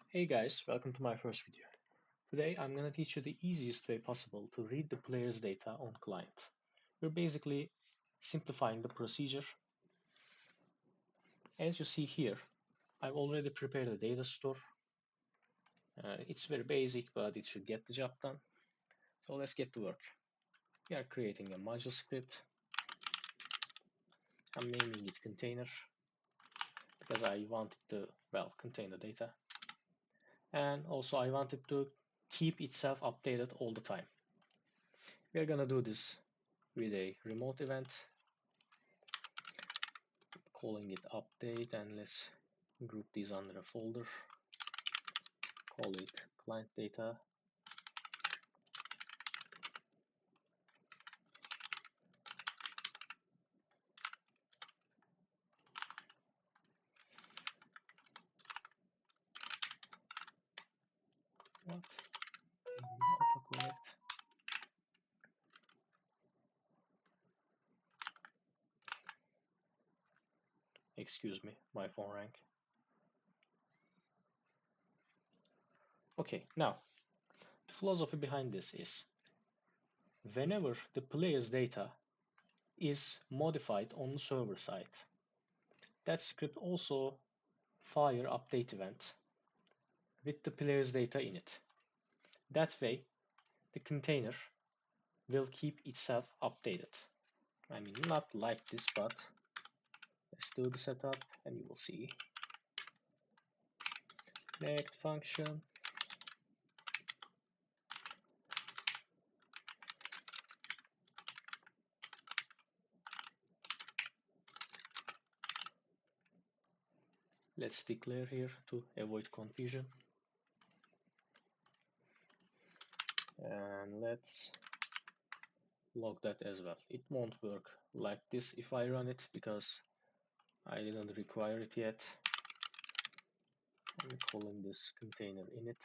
Hey guys, welcome to my first video. Today I'm gonna teach you the easiest way possible to read the player's data on client. We're basically simplifying the procedure. As you see here, I've already prepared a data store. It's very basic, but it should get the job done. So let's get to work. We are creating a module script. I'm naming it container because I want it to, contain the data. And also I want it to keep itself updated all the time. We're gonna do this with a remote event, calling it update, and let's group these under a folder, call it client data. What? Autocorrect. Excuse me, my phone rang. Okay, now the philosophy behind this is whenever the player's data is modified on the server side, that script also fire update event with the player's data in it. That way, the container will keep itself updated. I mean, not like this, but let's do the setup and you will see. Connect function. Let's declare here to avoid confusion. And let's log that as well. It won't work like this if I run it because I didn't require it yet. I'm calling this container init.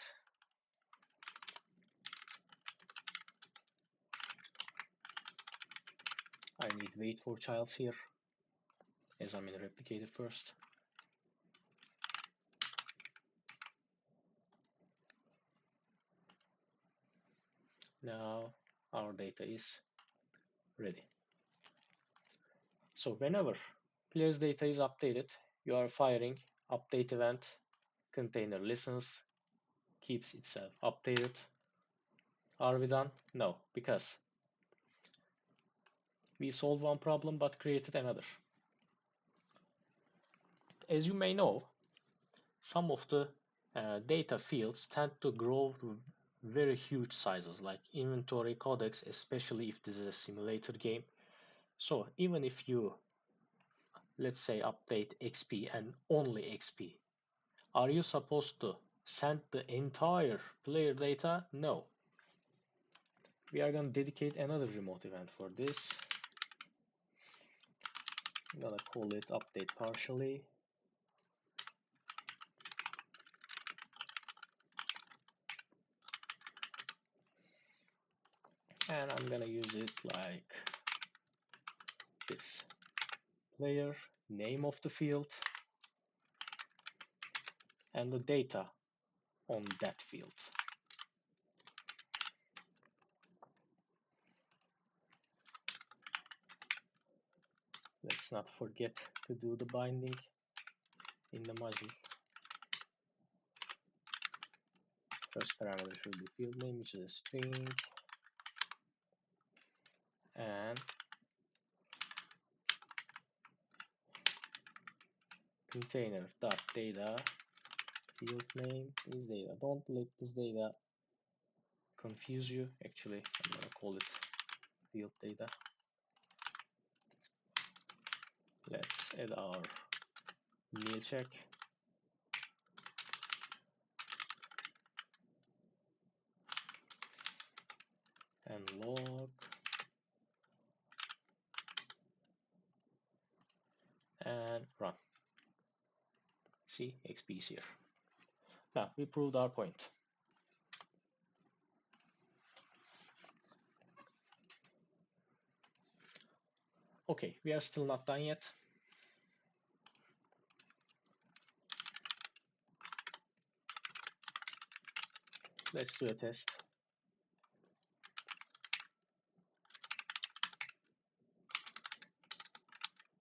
I need wait for childs here as I'm in replicated first. Now our data is ready. So whenever player's data is updated, you are firing update event, container listens, keeps itself updated. Are we done? No, because we solved one problem but created another. As you may know, some of the data fields tend to grow to very huge sizes, like inventory codex, especially if this is a simulator game. So even if you, let's say, update XP and only XP, are you supposed to send the entire player data? No. We are going to dedicate another remote event for this. I'm going to call it update partially. And I'm going to use it like this. Player, name of the field, and the data on that field. Let's not forget to do the binding in the module. First parameter should be field name, which is a string, and container dot data field name is data. Don't let this data confuse you. Actually, I'm gonna call it field data. Let's add our nil check. And log, and run. See, XP is here. Now we proved our point. Okay, we are still not done yet. Let's do a test.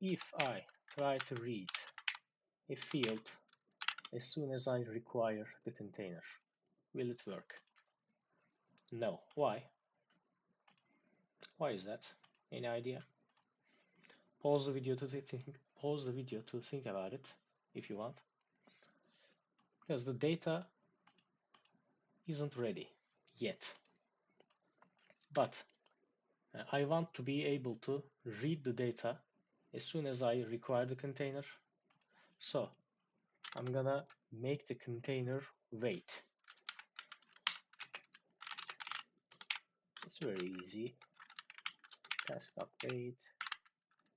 If I try to read a field as soon as I require the container, will it work? No. Why? Why is that? Any idea? Pause the video to think about it if you want. Because the data isn't ready yet. But I want to be able to read the data as soon as I require the container. So I'm gonna make the container wait. It's very easy. Task update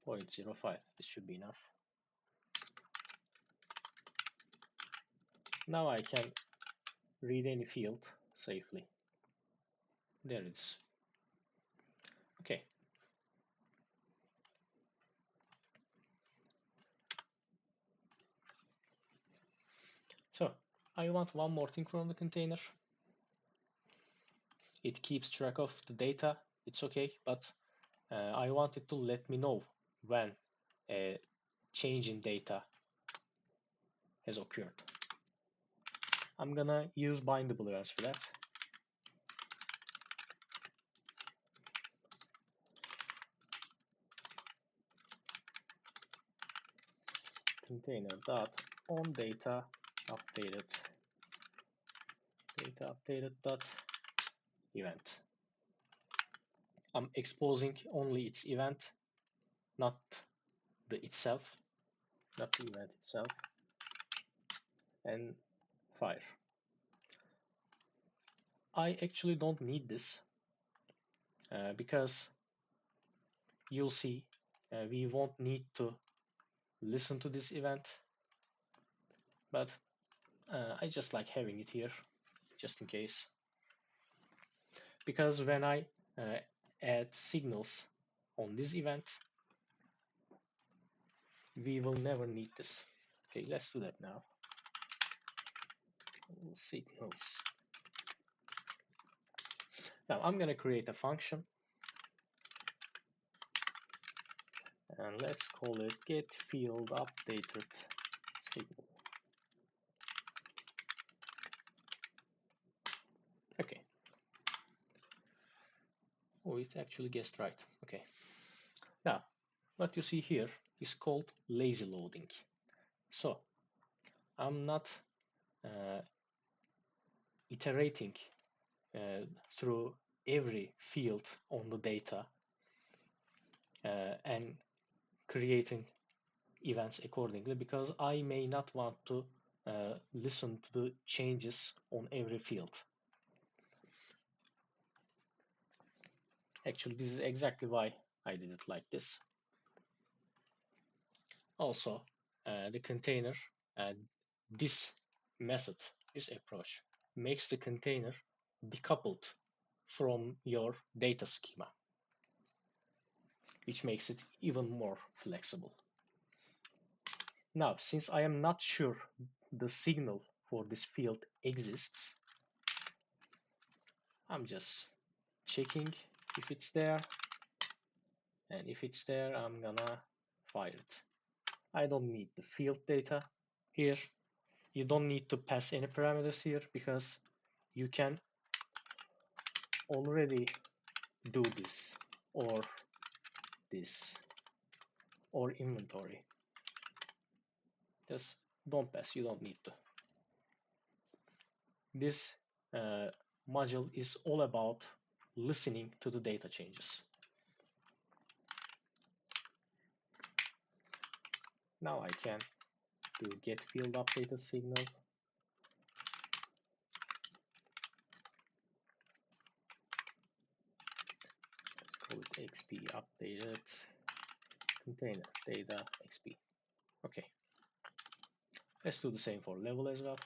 0.05. This should be enough. Now I can read any field safely. There it is. Okay. So I want one more thing from the container. It keeps track of the data. It's okay, but I want it to let me know when a change in data has occurred. I'm gonna use bindable events for that. Container dot on data updated dot event. I'm exposing only its event, not the itself, not the event itself, and fire. I actually don't need this because you'll see we won't need to listen to this event, but I just like having it here just in case, because when I add signals on this event, we will never need this. Okay, let's do that now. Signals. Now I'm going to create a function and let's call it get field updated signal. Okay. Oh, it actually guessed right. Okay. Now, what you see here is called lazy loading. So I'm not iterating through every field on the data and creating events accordingly, because I may not want to listen to the changes on every field. Actually, this is exactly why I did it like this. Also, the container, this method, this approach makes the container decoupled from your data schema, which makes it even more flexible. Now, since I am not sure the signal for this field exists, I'm just checking if it's there, and if it's there, I'm gonna fire it. I don't need the field data here. You don't need to pass any parameters here because you can already do this or inventory. Just don't pass, you don't need to. This module is all about listening to the data changes. Now I can do get field updated signal. Let's call it XP updated container data XP. Okay. Let's do the same for level as well.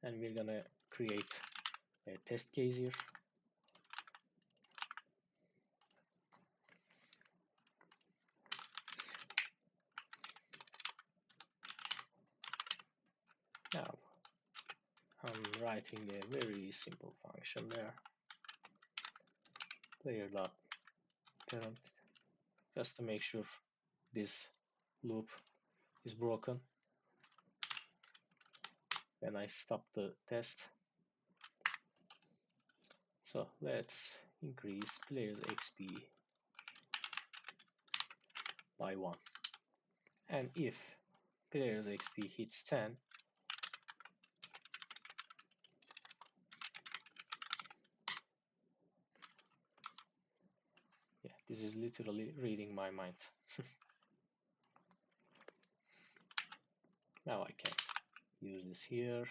And we're gonna create a test case here. Now I'm writing a very simple function there. Player.parent, just to make sure this loop is broken when I stop the test. So let's increase player's XP by 1. And if player's XP hits 10, yeah, this is literally reading my mind. Now I can use this here.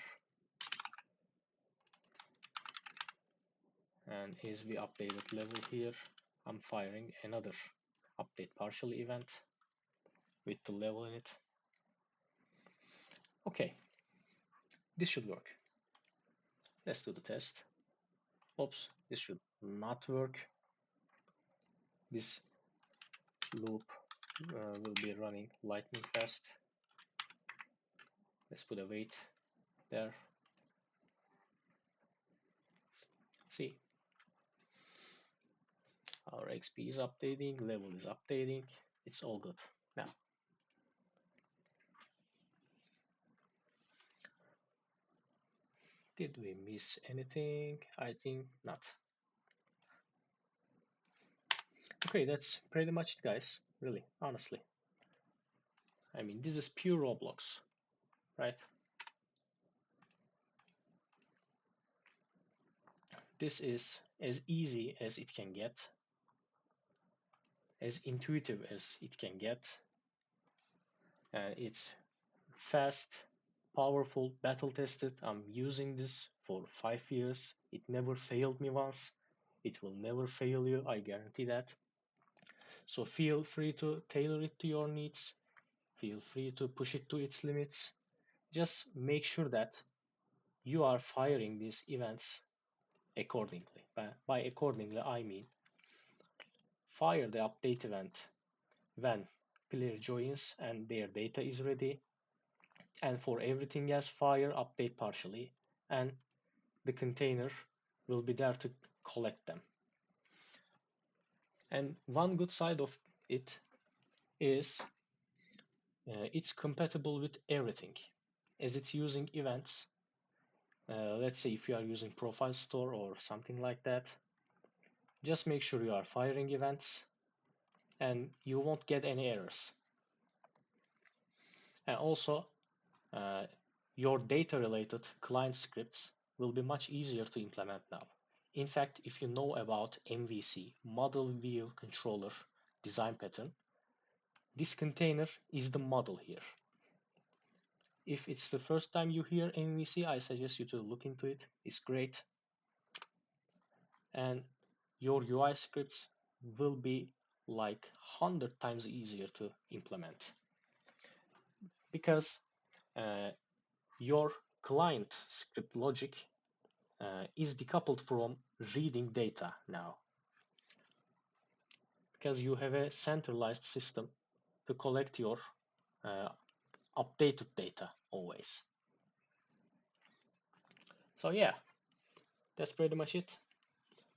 And as we updated level here, I'm firing another update partial event with the level in it. Okay, this should work. Let's do the test. Oops, this should not work. This loop will be running lightning fast. Let's put a wait there. See, our XP is updating, level is updating, it's all good. Now, did we miss anything? I think not. Okay, that's pretty much it, guys. Really, honestly. I mean, this is pure Roblox, right? This is as easy as it can get, as intuitive as it can get. It's fast, powerful, battle tested. I'm using this for 5 years. It never failed me once. It will never fail you, I guarantee that. So feel free to tailor it to your needs. Feel free to push it to its limits. Just make sure that you are firing these events accordingly. By accordingly, I mean fire the update event when player joins and their data is ready, and for everything else fire update partially, and the container will be there to collect them. And one good side of it is it's compatible with everything, as it's using events. Let's say if you are using profile store or something like that, just make sure you are firing events and you won't get any errors. And also uh, your data related client scripts will be much easier to implement now. In fact, if you know about MVC, Model View Controller design pattern, this container is the model here. If it's the first time you hear MVC, I suggest you to look into it. It's great. And your UI scripts will be like 100 times easier to implement because uh, your client script logic is decoupled from reading data now because you have a centralized system to collect your uh, updated data always. So yeah, that's pretty much it.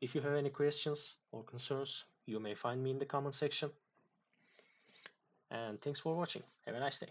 If you have any questions or concerns, you may find me in the comment section. And thanks for watching. Have a nice day.